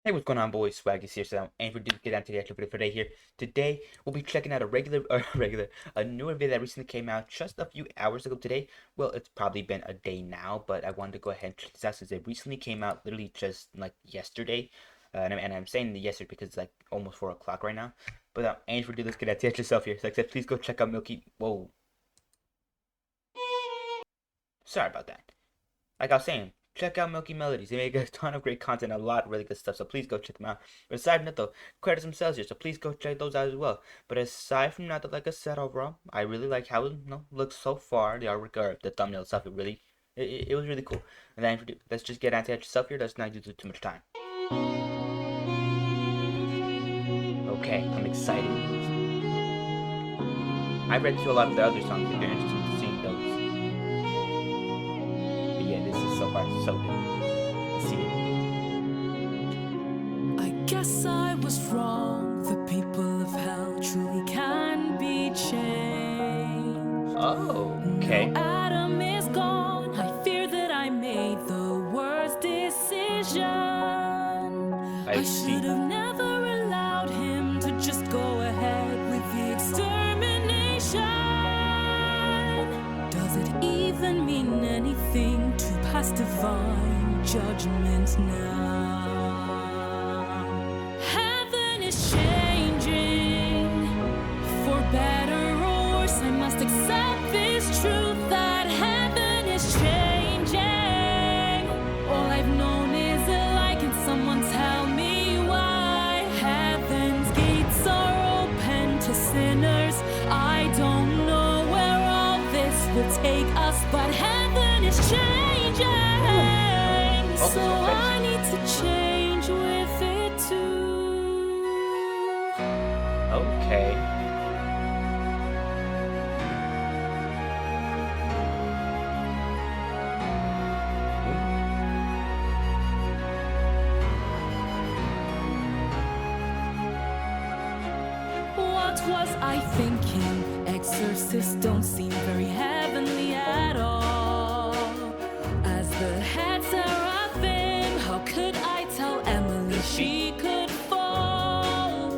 Hey, what's going on, boys? Swaggy here, so and we're doing get down to the actual video for today here. Today, we'll be checking out a newer video that recently came out just a few hours ago today. Well, it's probably been a day now, but I wanted to go ahead and check this out since it recently came out literally just like yesterday. And I'm saying the yesterday because it's like almost 4 o'clock right now. But and for let's get out to yourself here. So like I said, please go check out Milky. Whoa, sorry about that. Like I was saying, check out MilkyyMelodies. They make a ton of great content, a lot of really good stuff. So please go check them out. But aside from that, though, credits themselves here. So please go check those out as well. But aside from that, like I said overall, I really like how it looks so far. The artwork or the thumbnail stuff, it was really cool. And then let's just get into it yourself here. Let's not use too much time. Okay, I'm excited. I've read through a lot of the other songs. If you're interested in seeing those, but yeah, this is so far so good. Let's see it. I guess I was wrong. The people of hell truly can be changed. Oh, okay. Now Adam is gone. I fear that I made the worst decision. I should have never allowed him to just go ahead with the extermination. Does it even mean anything to pass divine judgment now? Heaven is changing for better or worse. I must accept this truth that heaven is changing. All I've known is a lie. Can someone tell me why heaven's gates are open to sinners? I don't know where all this will take us, but heaven is changing. So I need to change with it too. Okay. What was I thinking? Exorcists don't seem very heavenly at all. As the head seraphim, how could I tell Emily she could fall?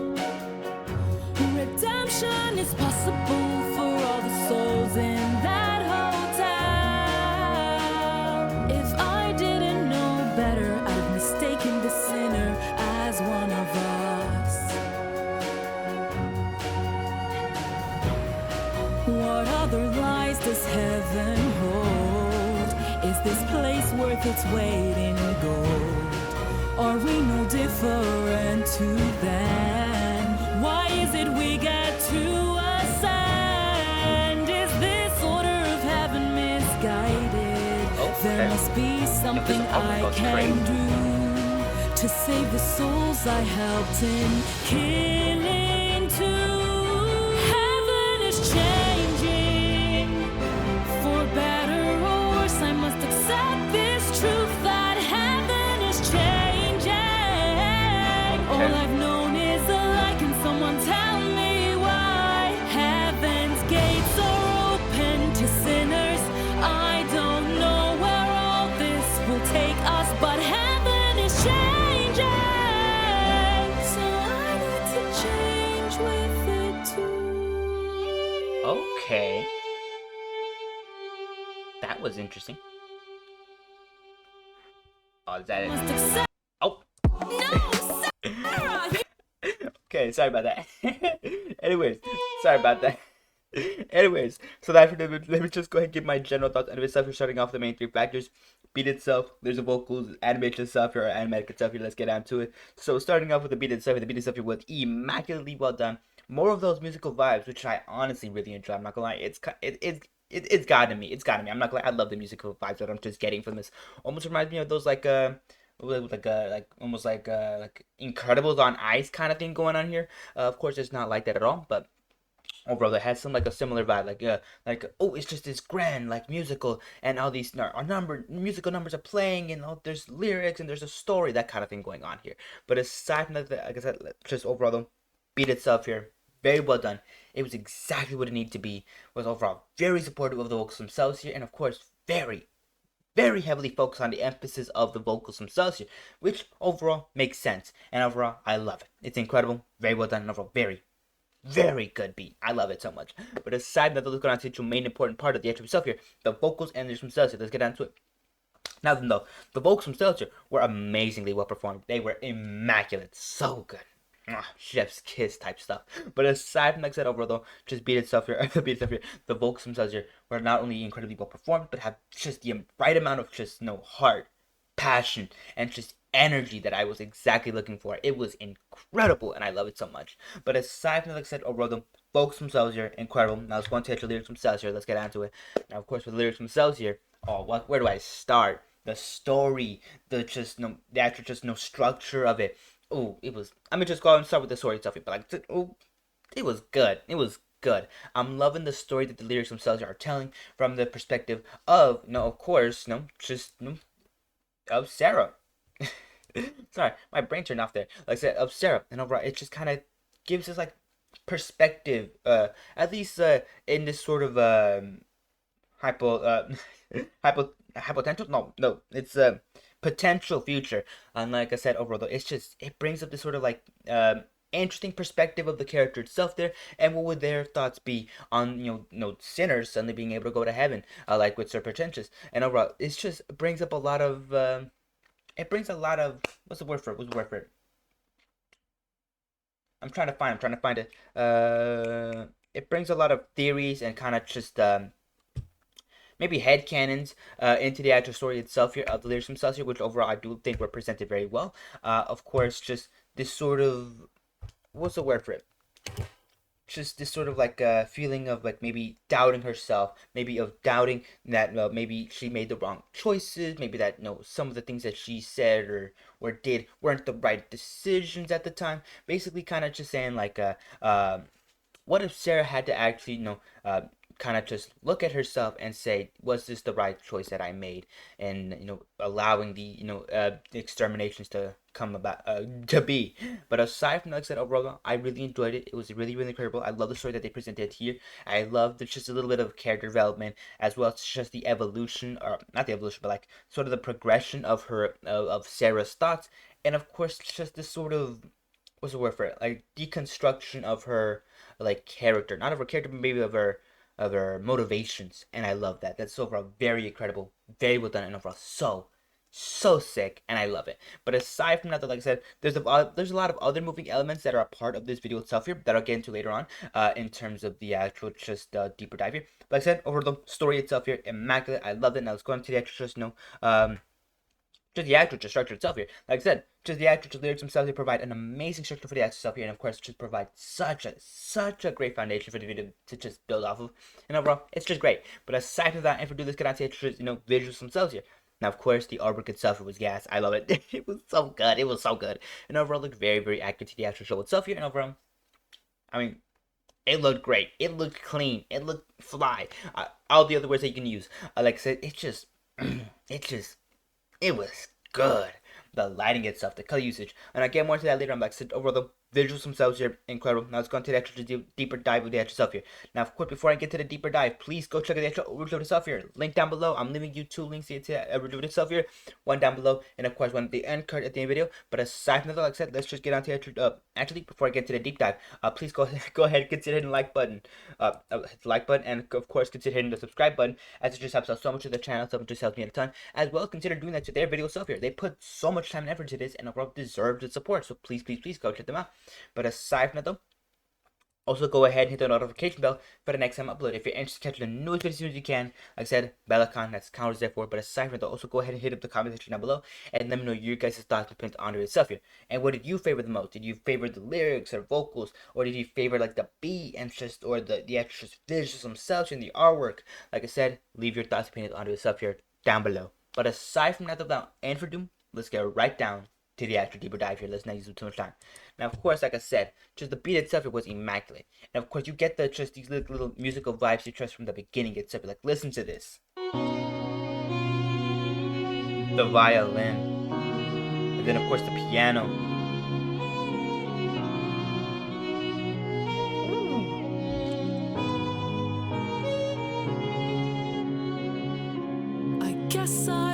Redemption is possible for all the souls in that hotel. If I didn't know better, I'd have mistaken the sinner as one of us. What other lies does heaven hold? Is this place worth its weight in gold? Are we no different to them? Why is it we get to ascend? Is this order of heaven misguided? There must be something I can do to save the souls I helped in killing too. Heaven is changing for better or worse. I must accept this truth that heaven is changing. All I've known is a lie. Can someone tell me why heaven's gates are open to sinners? I don't know where all this will take us, but heaven is changing. So I need to change with it too. Okay. That was interesting. Oh, is that it? Oh. No, SERA! Okay, sorry about that. Anyways, sorry about that. Anyways, so that let me just go ahead and give my general thoughts on itself. We're starting off with the main three factors: beat itself, there's the vocals, animation stuff here, or animatic itself here. Let's get down to it. So starting off with the beat itself, the beat itself here was immaculately well done. More of those musical vibes, which I honestly really enjoy. I'm not gonna lie, it's gotten me. It's gotten me. I'm not gonna lie, I love the musical vibes that I'm just getting from this. Almost reminds me of those like almost like Incredibles on Ice kind of thing going on here. Of course, it's not like that at all, but overall, it has some like a similar vibe. Like oh, it's just this grand like musical, and all these musical numbers are playing, and there's lyrics and there's a story, that kind of thing going on here. But aside from that, like I said, just overall though, beat itself here, very well done. It was exactly what it needed to be. Was overall very supportive of the vocals themselves here, and of course, very very heavily focused on the emphasis of the vocals themselves here, which overall makes sense. And overall, I love it. It's incredible, very well done, and overall, very, very good beat. I love it so much. But aside from that, let's go down to the main important part of the actual stuff here, the vocals and lyrics themselves here. Let's get down to it. Now then, though, the vocals themselves here were amazingly well performed. They were immaculate, so good. Chef's kiss type stuff. But aside from, like I said, overall though, just beat itself here, the vocals themselves here were not only incredibly well performed, but have just the right amount of just heart, passion, and just energy that I was exactly looking for. It was incredible, and I love it so much. But aside from, like I said, overall the vocals themselves here, incredible. Now let's go into the lyrics themselves here. Let's get onto it. Now, of course, with the lyrics themselves here, where do I start? The story, the actual structure of it. Oh, it was. Let me just go and start with the story itself. But like, oh, it was good. It was good. I'm loving the story that the lyrics themselves are telling from the perspective of, of course, of SERA. Sorry, my brain turned off there. Like I said, of SERA, and overall, it just kind of gives us like perspective. At least in this sort of hypo hypotential. No, it's a potential future. And like I said, overall though, it brings up this sort of like interesting perspective of the character itself there, and what would their thoughts be on sinners suddenly being able to go to heaven, like with Sir Pretentious. And overall, it just brings up a lot of what's the word for it? I'm trying to find it. It brings a lot of theories and kind of just maybe headcanons into the actual story itself here of the lyrics themselves here, which overall I do think were presented very well. Of course, just this sort of, what's the word for it? Just this sort of like feeling of like maybe doubting herself, maybe of doubting that maybe she made the wrong choices, maybe that some of the things that she said or did weren't the right decisions at the time. Basically, kind of just saying like, what if SERA had to actually kind of just look at herself and say, was this the right choice that I made? And allowing the exterminations to come about to be. But aside from that, like I said, overall I really enjoyed it. It was really, really incredible. I love the story that they presented here. I love just a little bit of character development, as well as just the evolution, or not the evolution, but like sort of the progression of her of SERA's thoughts, and of course just this sort of, what's the word for it, like deconstruction of her like character, not of her character, but maybe of her motivations. And I love that. That's overall very incredible, very well done, and overall so sick, and I love it. But aside from that, like I said, there's a lot of other moving elements that are a part of this video itself here that I'll get into later on in terms of the actual just deeper dive here. But like I said, over the story itself here, immaculate. I love it. Now let's go into the actual just the actual structure itself here. Like I said, just the actual lyrics themselves, they provide an amazing structure for the actual stuff here, and of course, just provide such a great foundation for the video to just build off of. And overall, it's just great. But aside from that, and for do this, get on to visuals themselves here. Now, of course, the artwork itself, it was gas. I love it. It was so good. It was so good. And overall, it looked very, very accurate to the actual show itself here. And overall, I mean, it looked great. It looked clean. It looked fly. All the other words that you can use. Like I said, it was good. The lighting itself, the color usage, and I get more to that later on. Like I said, overall, the visuals themselves here, incredible. Now let's go into the actual deeper dive with the actual stuff here. Now, of course, before I get to the deeper dive, please go check out the actual overview of the stuff here. Link down below. I'm leaving you 2 links here to overview of the stuff here. One down below, and of course, one at the end card at the end of the video. But aside from that, like I said, let's just get on to the actually, before I get to the deep dive, please go ahead and consider hitting the like button. Hit the like button, and of course, consider hitting the subscribe button, as it just helps out so much of the channel. So it just helps me a ton. As well, consider doing that to their video stuff here. They put so much time and effort into this, and overall deserve the support. So please go check them out. But aside from that, though, also go ahead and hit the notification bell for the next time I upload. If you're interested in catching the newest video as soon as you can, like I said, bell icon, that's counters there for. But aside from that, also go ahead and hit up the comment section down below and let me know your guys' thoughts and opinions on itself here. And what did you favor the most? Did you favor the lyrics or vocals, or did you favor like the beat and just, or the actual visuals themselves and the artwork? Like I said, leave your thoughts and opinions on itself here down below. But aside from that, without any further ado, let's get right down to the actual deeper dive here. Let's not use too much time. Now, of course, like I said, just the beat itself, it was immaculate. And of course, you get just these little musical vibes you trust from the beginning itself. Like, listen to this. The violin. And then, of course, the piano. I guess I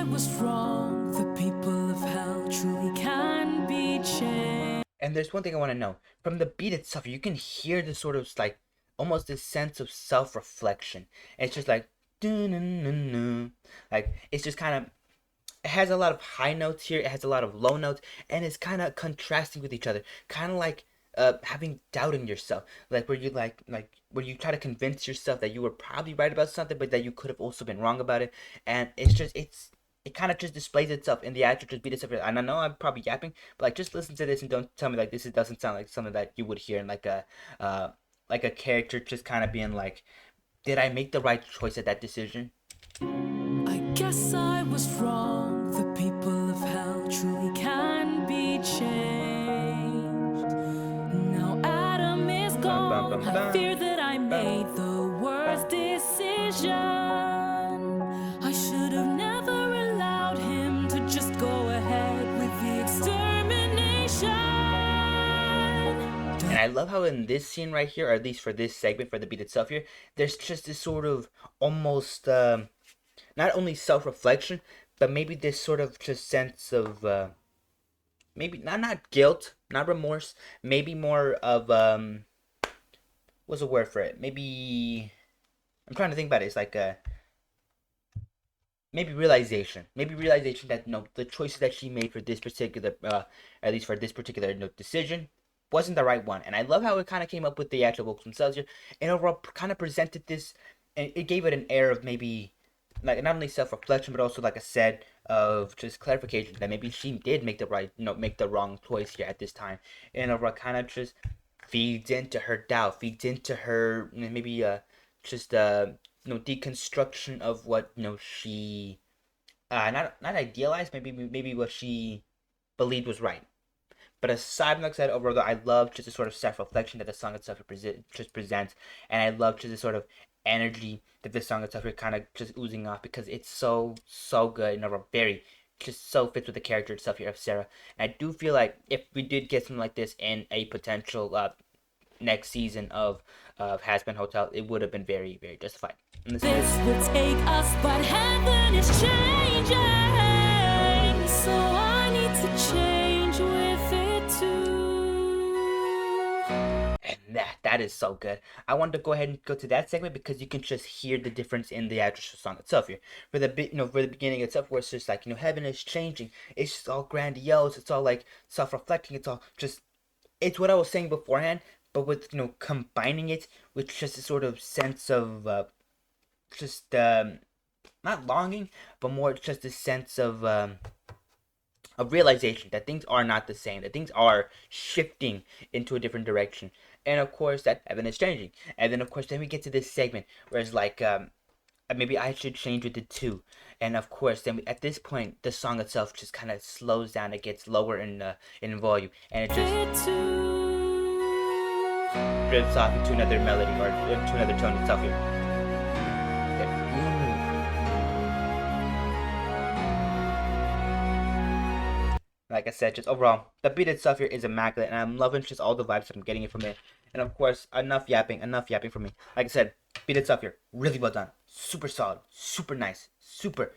And there's one thing I want to know. From the beat itself, you can hear the sort of like almost this sense of self-reflection. It's just like like it's just kind of, it has a lot of high notes here, it has a lot of low notes, and it's kind of contrasting with each other, kind of like having doubt in yourself, like where you like where you try to convince yourself that you were probably right about something, but that you could have also been wrong about it. And it kind of just displays itself in the actual just beat itself. And I know I'm probably yapping, but like just listen to this and don't tell me like this doesn't sound like something that you would hear in like a character just kind of being like, did I make the right choice at that decision? I guess I was wrong. The people of hell truly can be changed. Now Adam is gone. I fear that I made the worst decision. I should have never allowed him to just go ahead with the extermination. And I love how in this scene right here, or at least for this segment, for the beat itself here, there's just this sort of almost not only self-reflection, but maybe this sort of just sense of maybe not guilt, not remorse, maybe more of what's the word for it? Maybe I'm trying to think about it. It's like maybe realization, that the choices that she made for this particular at least for this particular decision wasn't the right one. And I love how it kind of came up with the actual vocals themselves here, and overall kind of presented this, and it gave it an air of maybe like not only self-reflection, but also, like I said, of just clarification that maybe she did make the right, make the wrong choice here at this time. And overall kind of just feeds into her doubt, feeds into her maybe just deconstruction of what she not idealized, maybe what she believed was right. But aside from, like I said, overall, though, I love just the sort of self-reflection that the song itself just presents, and I love just the sort of energy that the song itself is kind of just oozing off, because it's so good and overall very just so fits with the character itself here of SERA. And I do feel like if we did get something like this in a potential next season of Hazbin Hotel, it would have been very justified. This will take us, but heaven is changing, so I need to change with it too. And that is so good. I wanted to go ahead and go to that segment because you can just hear the difference in the actual song itself here. For the for the beginning itself, where it's just like heaven is changing. It's just all grandiose. It's all like self-reflecting. It's all just, it's what I was saying beforehand, but with combining it with just a sort of sense of just not longing, but more just a sense of realization that things are not the same, that things are shifting into a different direction, and of course that heaven is changing. And then of course then we get to this segment where it's like maybe I should change it to 2, and of course then at this point the song itself just kind of slows down, it gets lower in volume, and it just drifts off into another melody or to another tone itself here. Like I said, just overall, the beat itself here is immaculate, and I'm loving just all the vibes that I'm getting from it. And of course, enough yapping for me. Like I said, beat itself here, really well done, super solid, super nice, super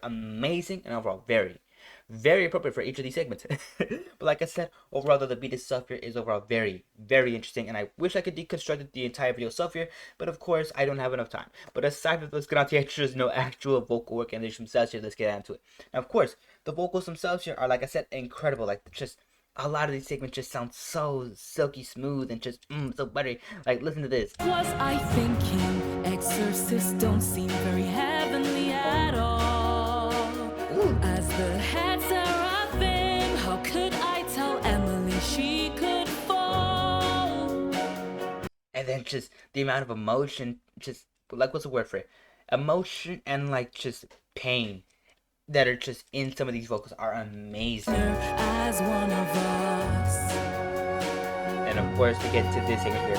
amazing, and overall very appropriate for each of these segments. But like I said, overall though, the beat itself here is overall very interesting, and I wish I could deconstruct the entire video itself here, but of course I don't have enough time. But aside from, let's get on to the extras, no actual vocal work and themselves here, let's get into it. Now of course, the vocals themselves here are, like I said, incredible. Like just a lot of these segments just sound so silky smooth and just so buttery. Like listen to this. Was I thinking exorcists don't seem very heavenly at all? Ooh. As the head seraphim, how could I tell Emily she could fall? And then just the amount of emotion, just like, what's the word for it? Emotion and like just pain that are just in some of these vocals are amazing. As one of us. And of course we get to this segment here.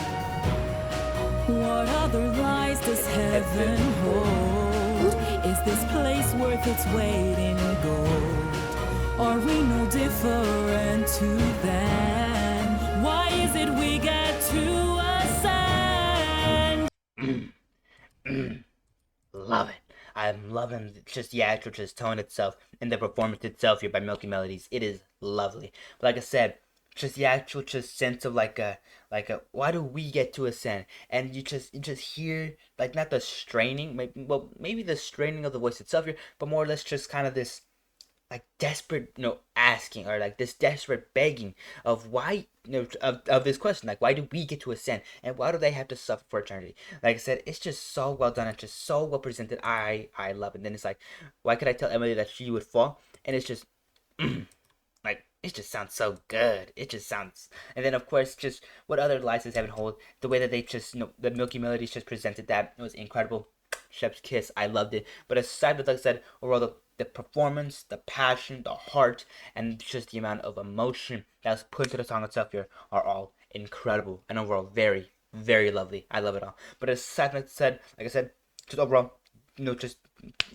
What other lies does heaven hold? Is this place worth its weight in gold? Are we no different to them? Why is it we get to ascend? Love it. I'm loving just the actual just tone itself and the performance itself here by MilkyyMelodies. It is lovely. But like I said, just the actual just sense of like a why do we get to ascend? And you just hear like not the straining, maybe the straining of the voice itself here, but more or less just kind of this like desperate asking, or like this desperate begging of why of this question, like why do we get to ascend and why do they have to suffer for eternity? Like I said, it's just so well done and just so well presented. I love it. And then it's like, why could I tell Emily that she would fall? And it's just like it just sounds so good. It just sounds, and then of course just what other licenses haven't hold, the way that they just the MilkyyMelodies just presented that, it was incredible. Chef's kiss, I loved it. But aside with, like I said, overall the performance, the passion, the heart, and just the amount of emotion that was put into the song itself here are all incredible and overall very, very lovely. I love it all. But aside, like I said, just overall, just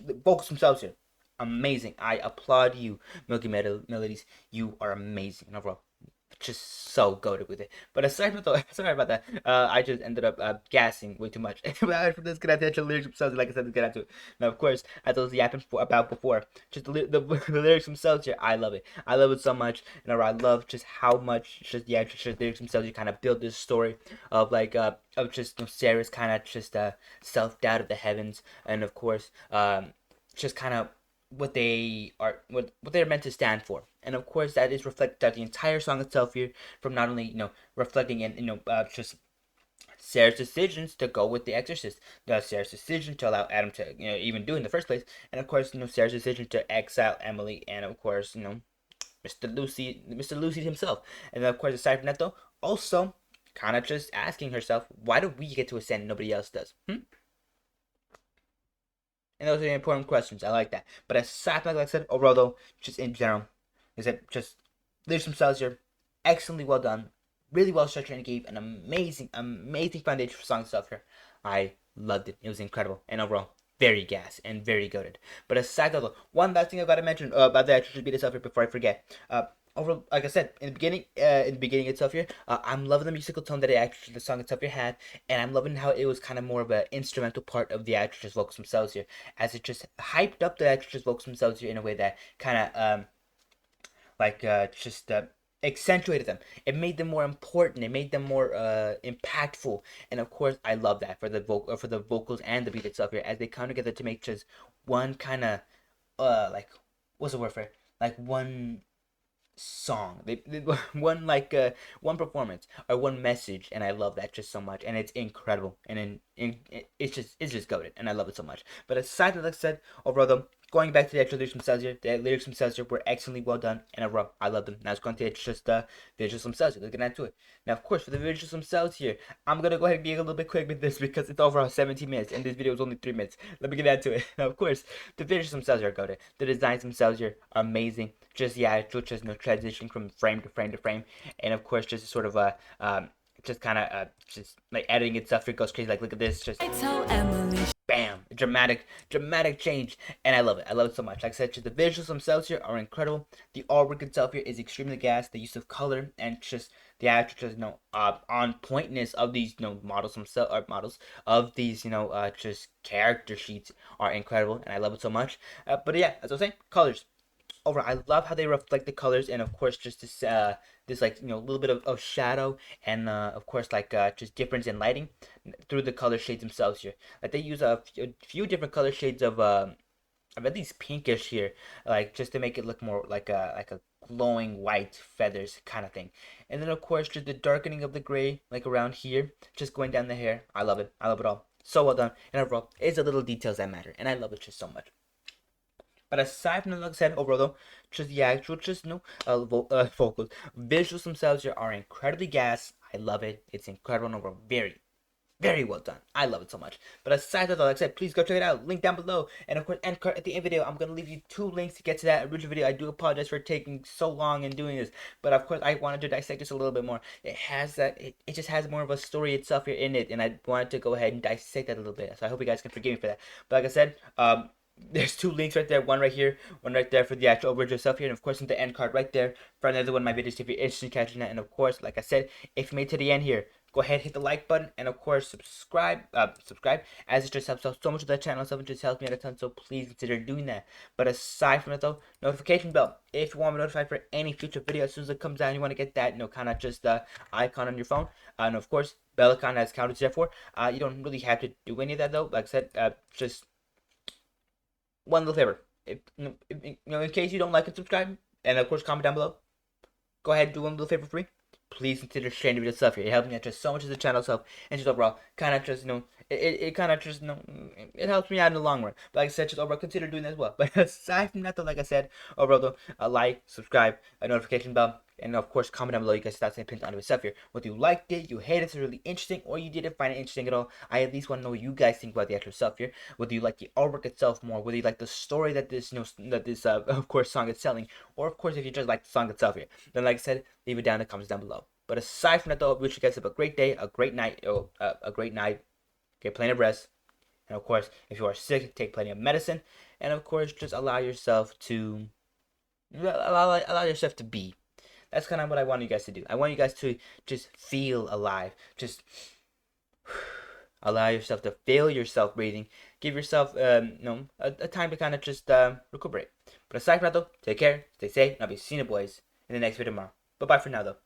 the vocals themselves here, amazing. I applaud you, MilkyyMelodies. You are amazing and overall just so goated with it. But aside from the, sorry about that. I just ended up gassing way too much. But let's get into the lyrics themselves. Like I said, let's get into it. Now, of course, as I was yapping about before, just the lyrics themselves here, I love it. I love it so much, and I love just how much just the actual just lyrics themselves. You kind of build this story of like of just Sarah's kind of just self doubt of the heavens, and of course just kind of what they're meant to stand for, and of course that is reflected throughout the entire song itself here, from not only reflecting in just Sarah's decisions to go with the exorcist, Sarah's decision to allow Adam to even do it in the first place, and of course Sarah's decision to exile Emily, and of course Mr. Lucy himself, and then of course aside from that though, also kind of just asking herself, why do we get to ascend and nobody else does? And those are the important questions. I like that. But aside from, like I said, overall though, just in general, is it just lyrics themselves are excellently well done, really well structured, and gave an amazing, amazing foundation for song stuff here. I loved it. It was incredible, and overall, very gas and very goated. But aside from that, one last thing I gotta mention about the actual beat itself here before I forget. Over, like I said in the beginning itself here, I'm loving the musical tone that the song itself here had, and I'm loving how it was kind of more of an instrumental part of the actress vocals themselves here, as it just hyped up the actress vocals themselves here in a way that kind of like just accentuated them. It made them more important. It made them more impactful. And of course, I love that for the vocals and the beat itself here, as they come together to make just one kind of like, what's the word for it? Like one song, they one like one performance or one message, and I love that just so much, and it's incredible, and it's just goated, and I love it so much. But aside from, like I said, overall though, going back to the actual lyrics themselves here, the lyrics themselves here were excellently well done, and overall I love them. Now it's going to just visuals themselves here. Let's get into it. Now of course for the visuals themselves here, I'm gonna go ahead and be a little bit quick with this because it's overall 17 minutes and this video is only 3 minutes. Let me get into it. Now of course the visuals themselves are goated. The designs themselves here are amazing. Just just transition from frame to frame to frame, and of course just sort of a just kind of just like editing itself. It goes crazy. Like look at this, just I tell Emily. bam, dramatic change, and I love it. I love it so much. Like I said, just the visuals themselves here are incredible. The artwork itself here is extremely gas. The use of color and just the actual just on pointness of these models themselves, or models of these just character sheets are incredible, and I love it so much. But yeah, as I was saying, colors. Overall, I love how they reflect the colors, and of course just this like little bit of shadow, and of course like just difference in lighting through the color shades themselves here. Like they use a few different color shades of at least pinkish here, like just to make it look more like a glowing white feathers kind of thing. And then of course just the darkening of the gray, like around here, just going down the hair. I love it. I love it all. So well done. And overall, it's the little details that matter, and I love it just so much. But aside from the, like I said, overall though, just the actual, just vocals, visuals themselves here are incredibly gas. I love it. It's incredible and overall very, very well done. I love it so much. But aside from that, like I said, please go check it out. Link down below. And of course, end card at the end video, I'm gonna leave you 2 links to get to that original video. I do apologize for taking so long and doing this, but of course, I wanted to dissect this a little bit more. It has that. It just has more of a story itself here in it, and I wanted to go ahead and dissect that a little bit. So I hope you guys can forgive me for that. But like I said, there's two links right there, one right here, one right there for the actual original itself here, and of course in the end card right there for another one of my videos if you're interested in catching that. And of course, like I said, if you made it to the end here, go ahead, hit the like button, and of course subscribe, as it just helps out so much with the channel itself. It just helps me out a ton, so please consider doing that. But aside from that though, notification bell, if you want to be notified for any future video as soon as it comes out, and you want to get that, kind of just icon on your phone, and of course bell icon as counted there for. You don't really have to do any of that though. Like I said, just one little favor. If, in case you don't like and subscribe, and of course comment down below, go ahead and do one little favor for me. Please consider sharing the video stuff here. It helps me out just so much as the channel itself, and just overall, kind of just, it kind of just, it helps me out in the long run. But like I said, just overall, consider doing that as well. But aside from that, though, like I said, overall, though, a like, subscribe, a notification bell, and of course, comment down below you guys' thoughts and opinions on the stuff here. Whether you liked it, you hated it, it's really interesting, or you didn't find it interesting at all. I at least want to know what you guys think about the actual stuff here. Whether you like the artwork itself more, whether you like the story that this, of course, song is selling, or of course, if you just like the song itself here. Then, like I said, leave it down in the comments down below. But aside from that, though, I wish you guys have a great day, a great night, get plenty of rest, and of course, if you are sick, take plenty of medicine, and of course, just allow yourself to be. That's kind of what I want you guys to do. I want you guys to just feel alive. Just allow yourself to feel yourself breathing. Give yourself, a time to kind of just recuperate. But aside from that, though, take care, stay safe, and I'll be seeing you boys in the next video tomorrow. Bye-bye for now, though.